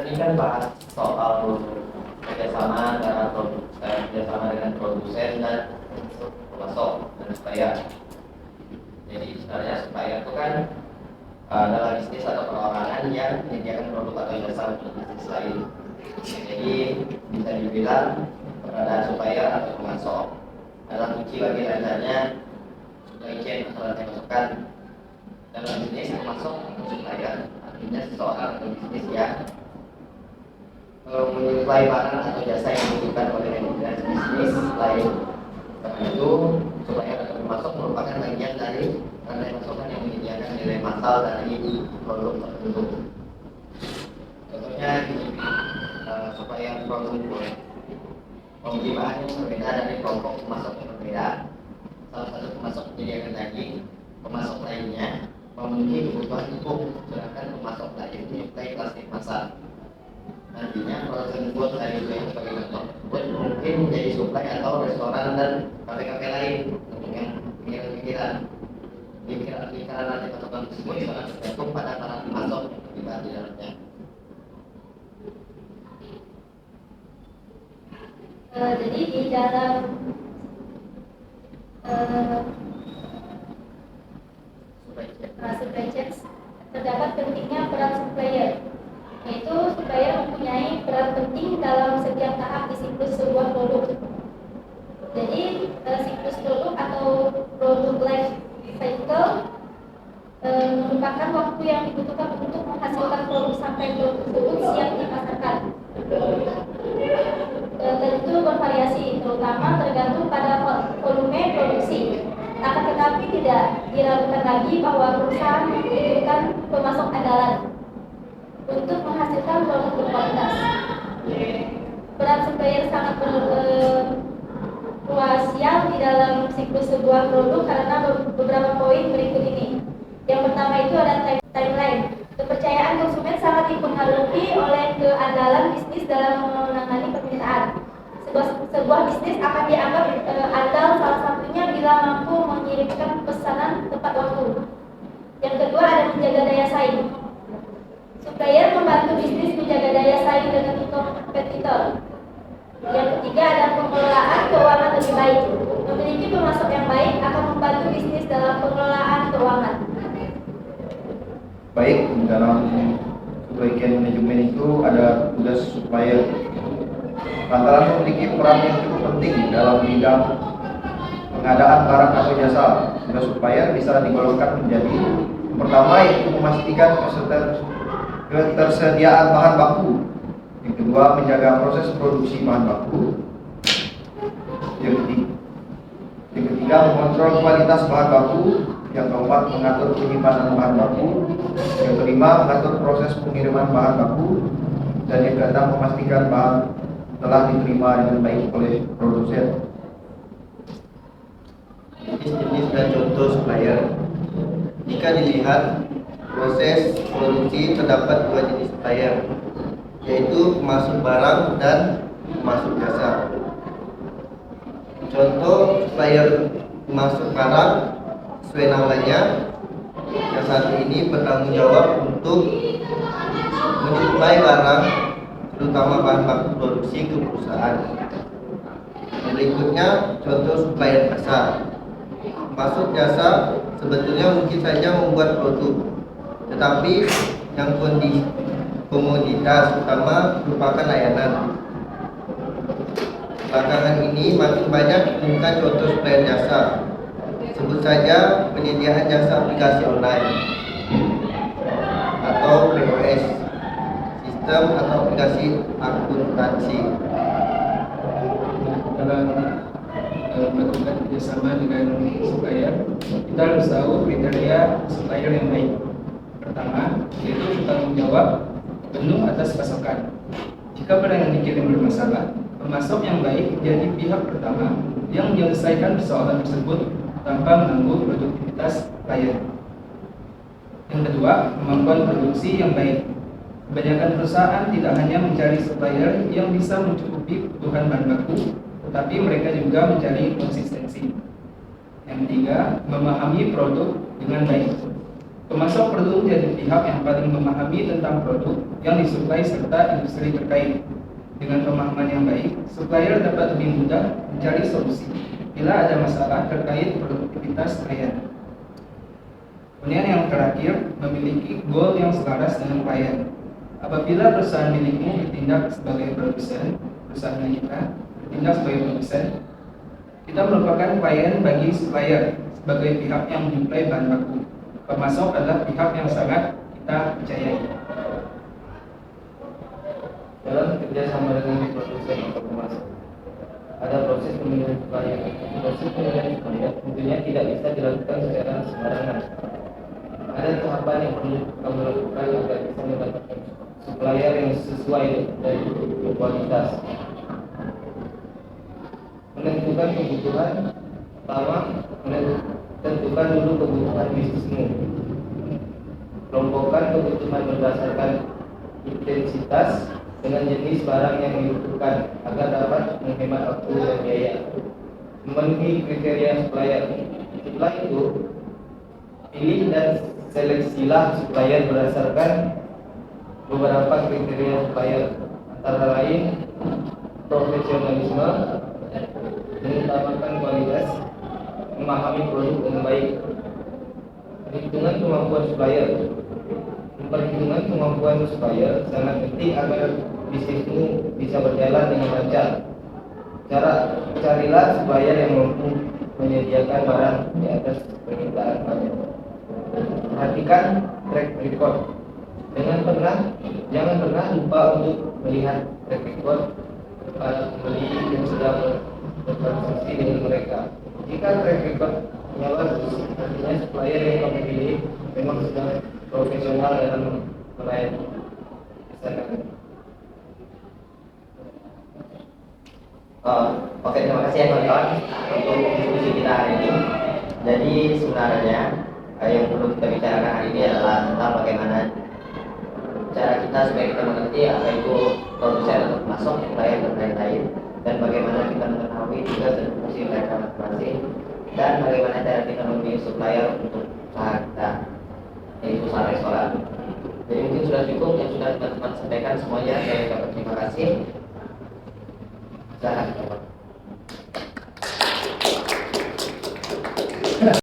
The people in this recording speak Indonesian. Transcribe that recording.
Tadi kan bahas soal kerjasama antara kerjasama dengan produsen dan pemasok dan supplier. Jadi sebenarnya supplier itu kan adalah bisnis atau perorangan yang menyediakan produk atau jasa untuk bisnis lain. Jadi bisa dibilang peradaan supplier atau pemasok dalam kunci bagi lancarnya supply chain atau rantai pasokan dalam bisnis pemasok atau supplier. Artinya seseorang atau bisnis yang menyuplai barang atau jasa yang dibutuhkan oleh entitas bisnis lain. Karena itu, supplier atau pemasok merupakan bagian dari rantai pasokan yang menyediakan nilai massal dari produk tertentu. Contohnya supplier produk penguji bahan yang berbeda dari kelompok pemasok yang berbeda. Salah satu pemasok menyediakan daging, pemasok lainnya memenuhi kebutuhan pupuk, sedangkan pemasok lain menyuplai plastik massal. Nantinya produsen food dari yang sebagai contoh tersebut mungkin menjadi suplai atau restoran dan kafe-kafe lain untuk yang pikiran rantai pasokan tersebut sangat tergantung pada para pemasok yang terlibat di dalamnya. Jadi di dalam supply chain terdapat pentingnya peran supplier, yaitu supplier mempunyai peran penting dalam setiap tahap di siklus sebuah produk. Jadi siklus produk atau produk life cycle merupakan waktu yang dibutuhkan untuk menghasilkan produk sampai produk tersebut siap dipasarkan. Tentu bervariasi, terutama tergantung pada volume produksi. Akan tetapi tidak diragukan lagi bahwa perusahaan membutuhkan pemasok andalan untuk menghasilkan produk berkualitas. Peran supplier sangat krusial di dalam siklus sebuah produk karena beberapa poin berikut ini. Yang pertama itu ada timeline. Kepercayaan konsumen sangat dipengaruhi oleh keandalan bisnis dalam menangani permintaan. Sebuah bisnis akan dianggap andal salah satunya bila mampu mengirimkan pesanan tepat waktu. Yang kedua ada menjaga daya saing. Supplier membantu bisnis menjaga daya saing dengan kompetitor. Yang ketiga ada pengelolaan keuangan lebih baik. Memiliki pemasok yang baik akan membantu bisnis dalam pengelolaan keuangan. Baik, dalam supply chain manajemen itu ada tugas supplier. Lantaran memiliki peran yang cukup penting dalam bidang pengadaan barang atau jasa. Tugas supplier bisa digolongkan menjadi yang pertama yaitu memastikan ketersediaan bahan baku. Yang kedua menjaga proses produksi bahan baku. Yang ketiga mengontrol kualitas bahan baku. Yang keempat mengatur penyimpanan bahan baku. Yang kelima mengatur proses pengiriman bahan baku. Dan yang keenam memastikan bahan telah diterima dengan baik oleh produsen. Jenis dan contoh supplier. Jika dilihat proses produksi terdapat dua jenis supplier, yaitu pemasok barang dan pemasok jasa. Contoh supplier pemasok barang sesuai namanya, yang satu ini bertanggung jawab untuk menyuplai barang, terutama bahan baku produksi ke perusahaan. Berikutnya contoh supplier jasa. Masuk jasa sebetulnya mungkin saja membuat produk, tetapi yang komoditas utama merupakan layanan. Belakangan ini makin banyak ditemukan contoh supplier jasa. Sebut saja penyediaan jasa aplikasi online atau POS, sistem atau aplikasi akuntansi. Dalam melakukan kerjasama dengan supplier, kita harus tahu kriteria supplier yang baik. Pertama, yaitu bertanggung jawab penuh atas pasokan. Jika barang yang dikirim bermasalah, pemasok yang baik menjadi pihak pertama yang menyelesaikan persoalan tersebut tanpa mengganggu produktivitas klien. Yang kedua, kemampuan produksi yang baik. Kebanyakan perusahaan tidak hanya mencari supplier yang bisa mencukupi kebutuhan bahan baku, tetapi mereka juga mencari konsistensi. Yang ketiga, memahami produk dengan baik. Pemasok perlu menjadi pihak yang paling memahami tentang produk yang disuplai serta industri terkait. Dengan pemahaman yang baik, supplier dapat lebih mudah mencari solusi bila ada masalah terkait produktivitas klien. Kemudian yang terakhir, memiliki goal yang selaras dengan klien. Apabila perusahaan milikmu bertindak sebagai produsen, perusahaan kita bertindak sebagai produsen, kita merupakan klien bagi supplier sebagai pihak yang menyuplai bahan baku. Pemasok adalah pihak yang sangat kita percayai. Dalam kerjasama dengan produsen atau pemasok, ada proses pemilihan supplier. Proses pemilihan supplier tentunya tidak bisa dilakukan secara sembarangan. Ada tahapan yang perlu kamu lakukan agar bisa mendapatkan supplier yang sesuai dari kualitas. Menentukan kebutuhan. Pertama, tentukan dulu kebutuhan bisnismu. Kelompokkan kebutuhan berdasarkan intensitas dengan jenis barang yang dibutuhkan agar dapat menghemat waktu dan biaya. Memenuhi kriteria supplier. Setelah itu, pilih dan seleksilah supplier berdasarkan beberapa kriteria supplier, antara lain profesionalisme, mengutamakan kualitas, memahami produk dengan baik, perhitungan kemampuan supplier. Perhitungan kemampuan supplier sangat penting agar bisnismu bisa berjalan dengan lancar. Carilah supplier yang mampu menyediakan barang di atas permintaan klien. Perhatikan track record. Jangan pernah lupa untuk melihat track record para pembeli yang sudah bertransaksi dengan mereka. Jika track record bagus, artinya supplier yang kamu pilih memang sudah profesional dalam melayani. Oke, terima kasih ya kawan-kawan untuk diskusi kita hari ini. Jadi sebenarnya yang perlu kita bicarakan hari ini adalah tentang bagaimana cara kita supaya kita mengerti apa itu produsen atau pemasok, supplier dan lain-lain, dan bagaimana kita mengetahui tugas dan fungsi mereka masing-masing, dan bagaimana cara kita memilih supplier untuk usaha kita, yaitu usaha restoran. Jadi mungkin sudah cukup yang sudah teman-teman sampaikan semuanya. Saya ucapkan terima kasih.